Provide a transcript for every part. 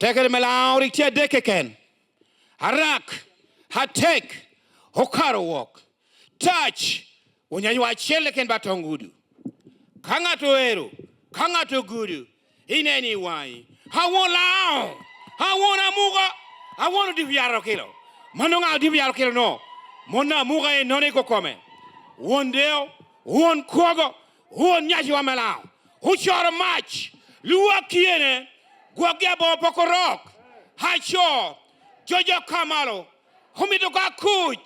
Tekere melau riktia dekeken. Harak, hatek, hokaro walk. Touch, unyanywa chele ken batongudu. Kangato eru, kangato gudu. In any way. I want lao. I want Amuka. I want to diviaro kilo. Manonga diviaro kilo no. Mona Amuka e none ko come. One day, one kogo, one Nyaci wa melau. Who shot a match? Lua kiene, guagiabo pokorok. Hacho, Jojo Kamalo. Humito gakuj.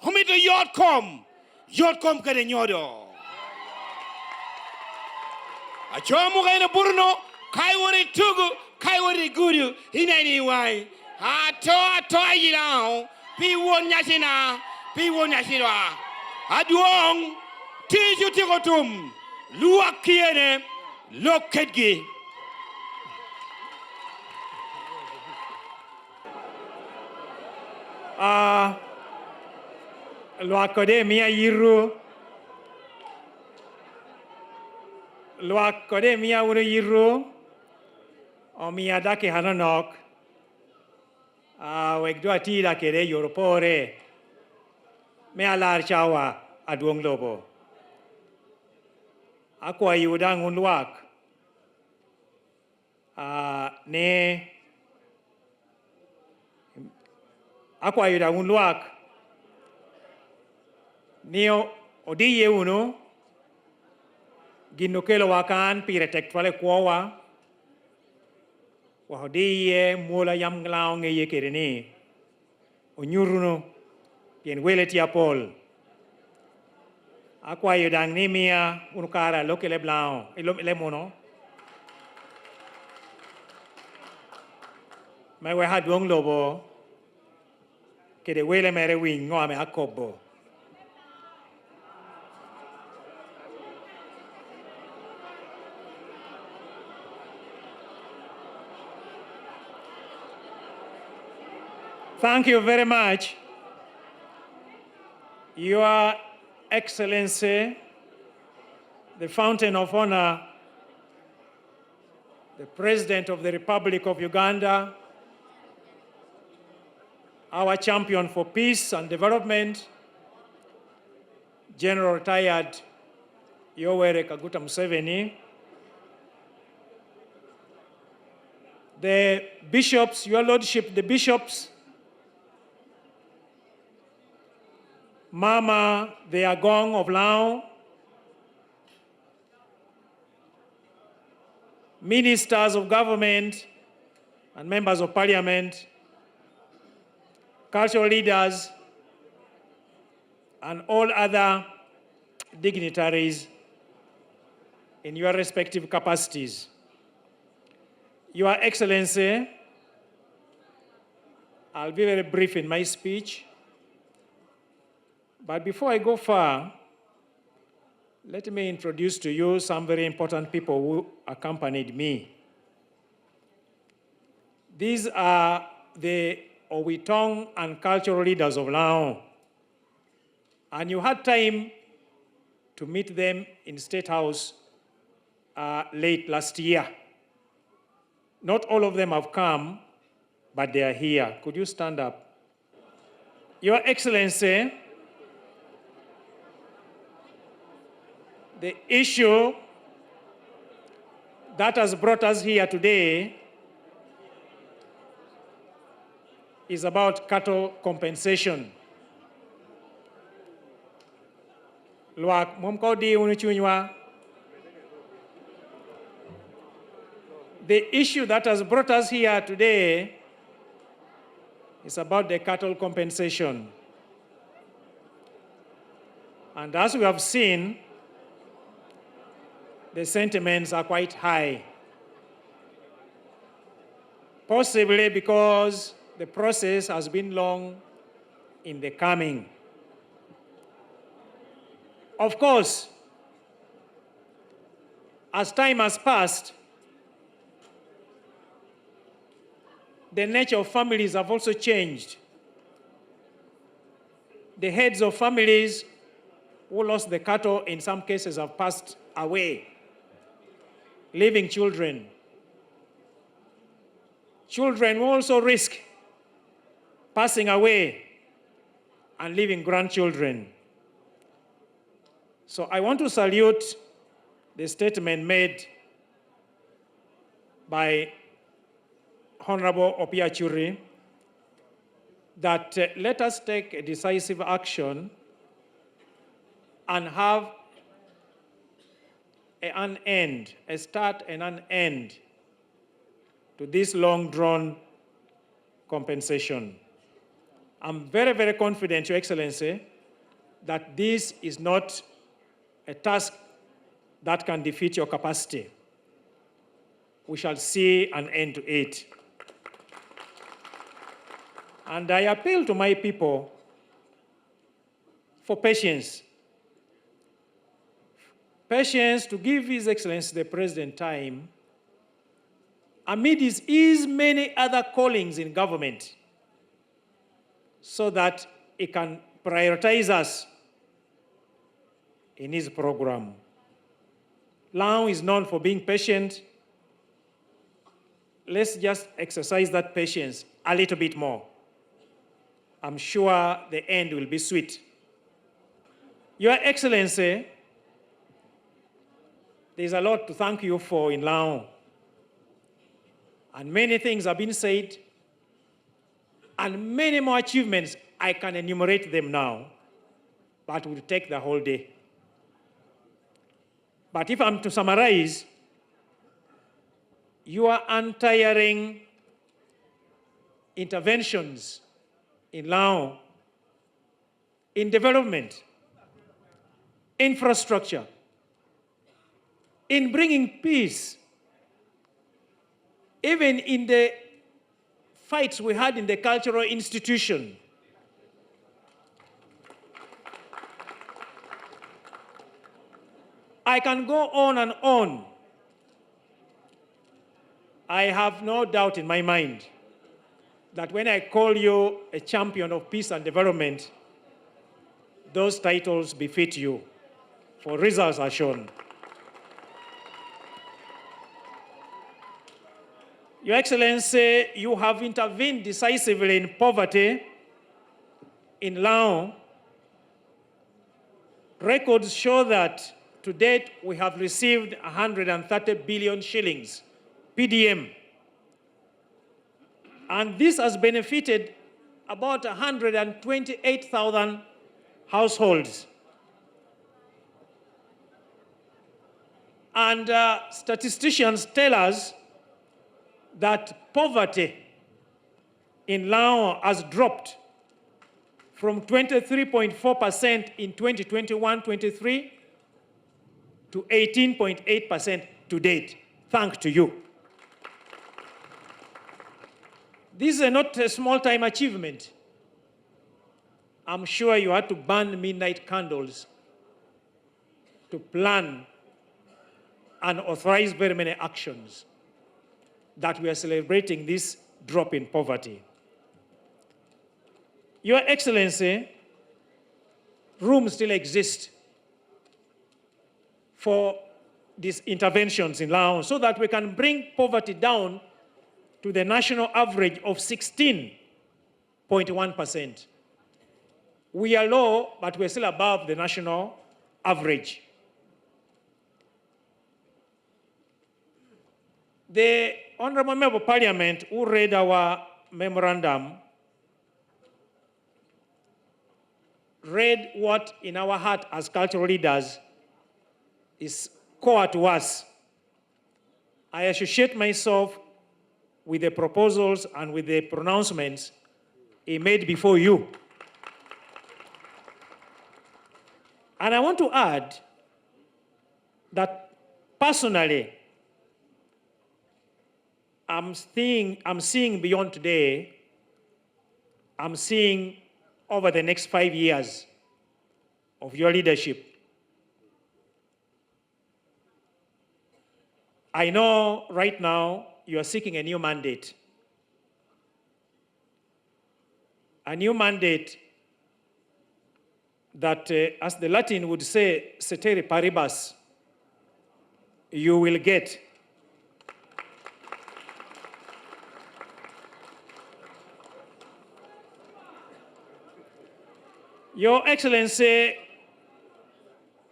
Humito yotkom. Yotkom kade nyodo. Acho Amuka ina burno. Kaiwari tugu, kaiwari gudu. In any way. Ato ayilao. Pi won Nyaci pi won Nyaci wa. Aduong. Tiju tigotum. Lua kiene. Loketgi. Lua kode mia yiru. Lua kode mia uru yiru. O mia dake hananok. Wegdua ti dake de yoropore. Mea lar chawa aduong lobo. Ako ayudang unluak. Ne. Ako ayudang unluak. Nio odiye uno. Ginukelo wakan piretektwale kuawa. Wahodiye mula yam nglaong ye kereni. Onyuruno. Pien weleti apol. Ako ayudang ni mia unukara lokele blanc. Le mono. Me we haduong lobo. Kede wele mere wing ngo ame akobo. Thank you very much. Your Excellency, the Fountain of Honor, the President of the Republic of Uganda, our champion for peace and development, General Retired Yoweri Kaguta Museveni, the bishops, Your Lordship, the bishops, Mama, the Agong of Lango, ministers of government and members of parliament, cultural leaders, and all other dignitaries in your respective capacities. Your Excellency, I'll be very brief in my speech. But before I go far, let me introduce to you some very important people who accompanied me. These are the Owitong and cultural leaders of Lango. And you had time to meet them in State House late last year. Not all of them have come, but they are here. Could you stand up? Your Excellency, the issue that has brought us here today is about cattle compensation. Luak mumkodi unuchunywa. The issue that has brought us here today is about the cattle compensation. And as we have seen, the sentiments are quite high. Possibly because the process has been long in the coming. Of course, as time has passed, the nature of families have also changed. The heads of families who lost the cattle in some cases have passed away, leaving children. children will also risk passing away and leaving grandchildren. So I want to salute the statement made by Honorable Opiachuri that let us take a decisive action and have a start and an end to this long-drawn compensation. I'm very, very confident, Your Excellency, that this is not a task that can defeat your capacity. We shall see an end to it. And I appeal to my people for patience. Patience to give His Excellency the President time amid his many other callings in government so that he can prioritize us in his program. Lango is known for being patient. Let's just exercise that patience a little bit more. I'm sure the end will be sweet. Your Excellency, there's a lot to thank you for in Lango. And many things have been said, and many more achievements. I can enumerate them now, but it will take the whole day. But if I'm to summarize, your untiring interventions in Lango, in development, infrastructure, in bringing peace, even in the fights we had in the cultural institution. I can go on and on. I have no doubt in my mind that when I call you a champion of peace and development, those titles befit you, for results are shown. Your Excellency, you have intervened decisively in poverty in Lango. Records show that to date we have received 130 billion shillings, PDM. And this has benefited about 128,000 households. And statisticians tell us that poverty in Lango has dropped from 23.4% in 2021-23 to 18.8% to date, thanks to you. This is not a small-time achievement. I'm sure you had to burn midnight candles to plan and authorize very many actions that we are celebrating this drop in poverty. Your Excellency, room still exists for these interventions in Lango so that we can bring poverty down to the national average of 16.1%. We are low, but we're still above the national average. The Honorable Member of Parliament who read our memorandum read what in our heart as cultural leaders is core to us. I associate myself with the proposals and with the pronouncements he made before you. And I want to add that personally, I'm seeing beyond today. I'm seeing over the next 5 years of your leadership. I know right now you are seeking a new mandate. A new mandate that, as the Latin would say, cetere paribus, you will get. Your Excellency,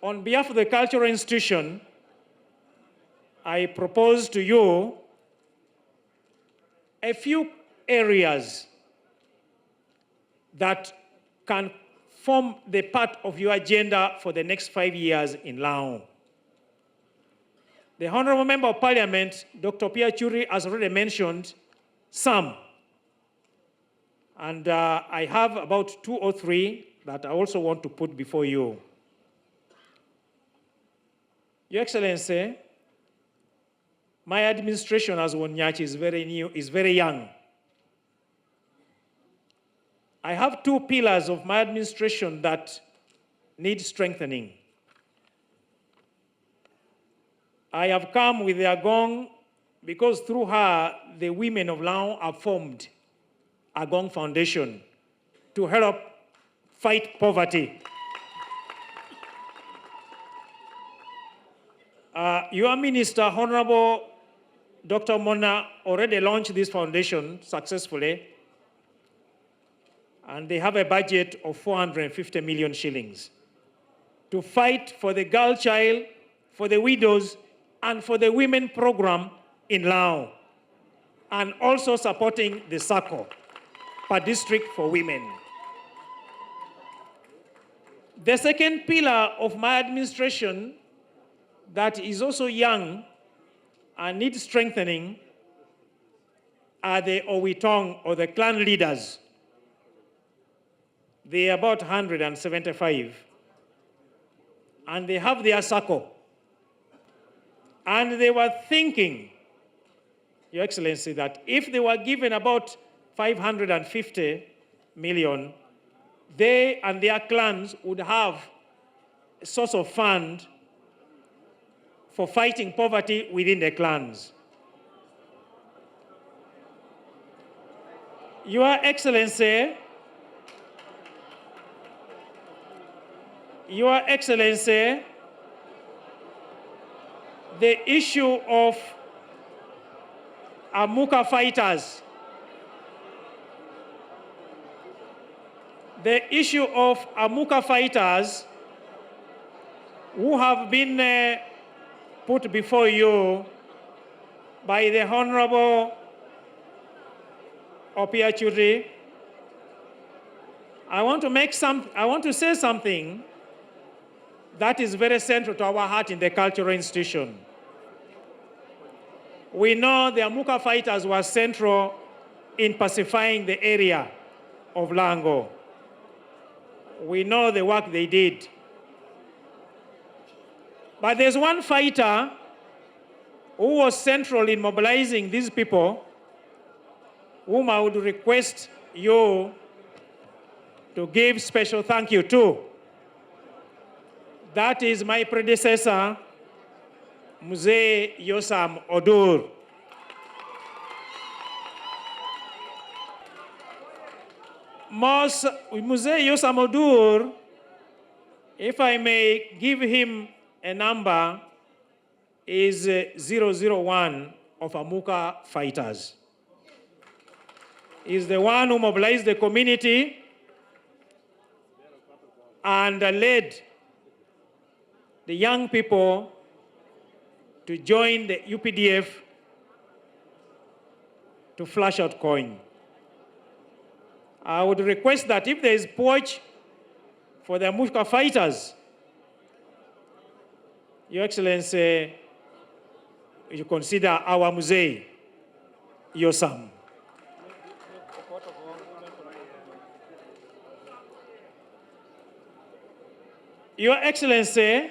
on behalf of the cultural institution, I propose to you a few areas that can form the part of your agenda for the next 5 years in Lango. The Honorable Member of Parliament, Dr. Pierre Churi, has already mentioned some. And I have about 2 or 3 that I also want to put before you. Your Excellency, my administration as Nyaci is very new, is very young. I have 2 pillars of my administration that need strengthening. I have come with the Agong because through her, the women of Lango have formed Agong Foundation to help fight poverty. Your minister, Honorable Dr. Mona, already launched this foundation successfully, and they have a budget of 450 million shillings to fight for the girl child, for the widows, and for the women program in Lango, and also supporting the SACCO per district for women. The second pillar of my administration that is also young and needs strengthening are the Owitong, or the clan leaders. They are about 175. And they have their SACCO. And they were thinking, Your Excellency, that if they were given about 550 million, they and their clans would have a source of fund for fighting poverty within the clans. Your Excellency, the issue of Amuka fighters, who have been put before you by the Honorable Pierre Churi, I want to say something that is very central to our heart in the cultural institution. We know the Amuka fighters were central in pacifying the area of Lango. We know the work they did. But there's one fighter who was central in mobilizing these people, whom I would request you to give special thank you to. That is my predecessor, Museveni Yosam Odur. Museveni Yosam Odur, if I may give him a number, is 001 of Amuka fighters. He's the one who mobilized the community and led the young people to join the UPDF to flash out coin. I would request that if there is porch for the Amuka fighters, Your Excellency, you consider our Museveni Yosam. Your Excellency,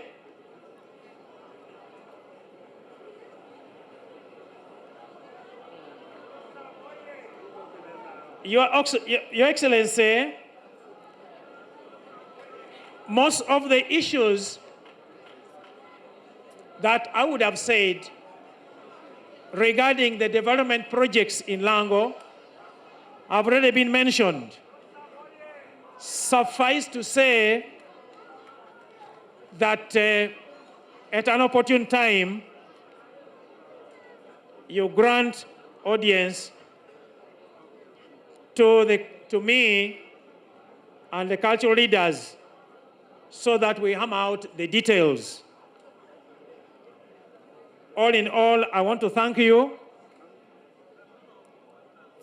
Your Excellency, most of the issues that I would have said regarding the development projects in Lango have already been mentioned. Suffice to say that at an opportune time, you grant audience to me and the cultural leaders so that we hammer out the details. All in all, I want to thank you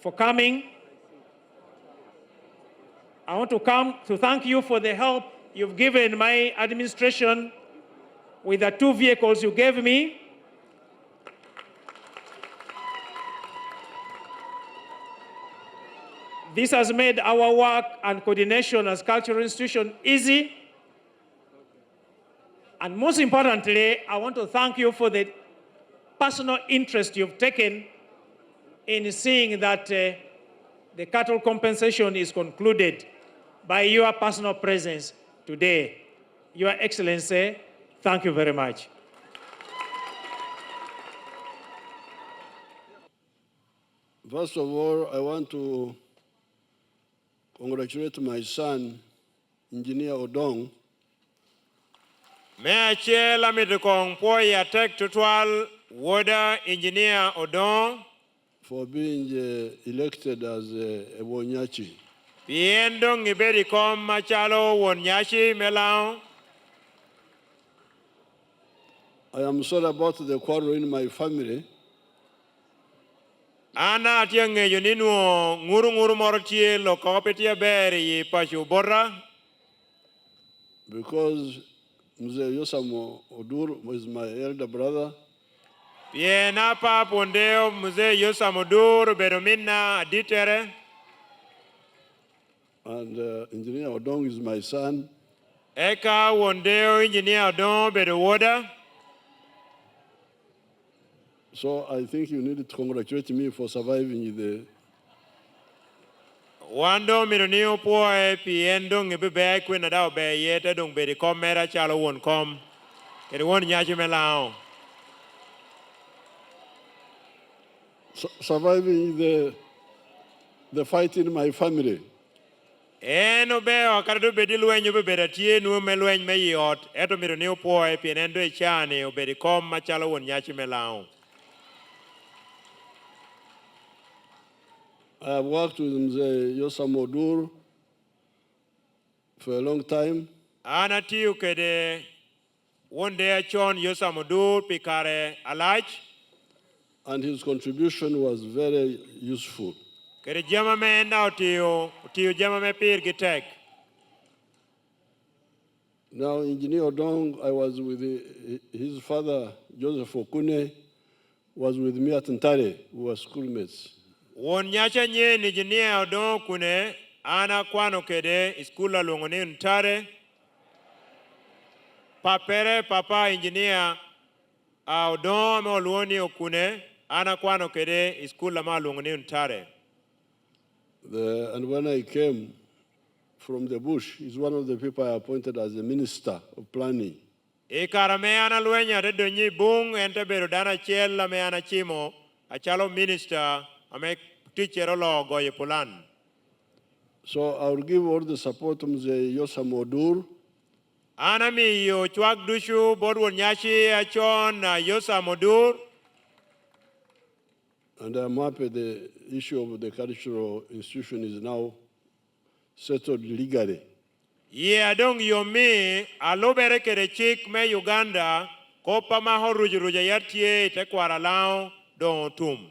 for coming. I want to thank you for the help you've given my administration with the 2 vehicles you gave me. This has made our work and coordination as cultural institution easy. And most importantly, I want to thank you for the personal interest you've taken in seeing that the cattle compensation is concluded by your personal presence today. Your Excellency, thank you very much. First of all, I want to congratulate my son, Engineer Odongo. Meachiel amitukong po yatek tutwal woda Engineer Odongo for being elected as a Nyaci. Piendo ngibedi kom machalo won Nyaci melao. I am sorry about the quarrel in my family. Ana atienge yuninu nguru mortie lo kopetia beri pashu borra. Because Mzee Yosamo Odur was my elder brother. Piena pa pondeo Mzee Yosamo Odur beromina aditere. And Engineer Odongo is my son. Eka wondeo Engineer Odongo berowoda. So I think you need to congratulate me for surviving the... Wando mironio poe piendo ngibebe kwena dao be yete dong be kom mera chalo won kom. Kede won Nyaci melao. Surviving the fight in my family. Eno be akardo be di luenyo be beratie nu me lueny me yot. Eto mironio poe pienendo e chane obedi kom machalo won Nyaci melao. I have worked with Mzee Yosamo Odur for a long time. Ana tiu kede one day chon Yosamo Odur pikare alaj. And his contribution was very useful. Kede jama me enda tiu jama me pir gitek. Now, Engineer Odongo, I was with his father, Joseph Okune, was with me at Ntare. We were schoolmates. Won Nyaci nye Engineer Odongo kune ana kwano kede iskula longoni Ntare. Papere papa Engineer Odongo me oluoni Okune ana kwano kede iskula ma longoni Ntare. And when I came from the bush, he's one of the people I appointed as the Minister of Planning. Ikara me ana luenya de donyi bung ente bero dana chela me ana chimo achalo minister ame teacher lo goye pulan. So I will give all the support to Mzee Yosamo Odur. Ana mi yo chwak dushu bodwon Nyaci achon na Yosamo Odur. And I'm happy the issue of the cultural institution is now settled legally. Ye adong yomi alobere kere chik me Uganda kopa maho rujuruja yatie te kwara lao don tum.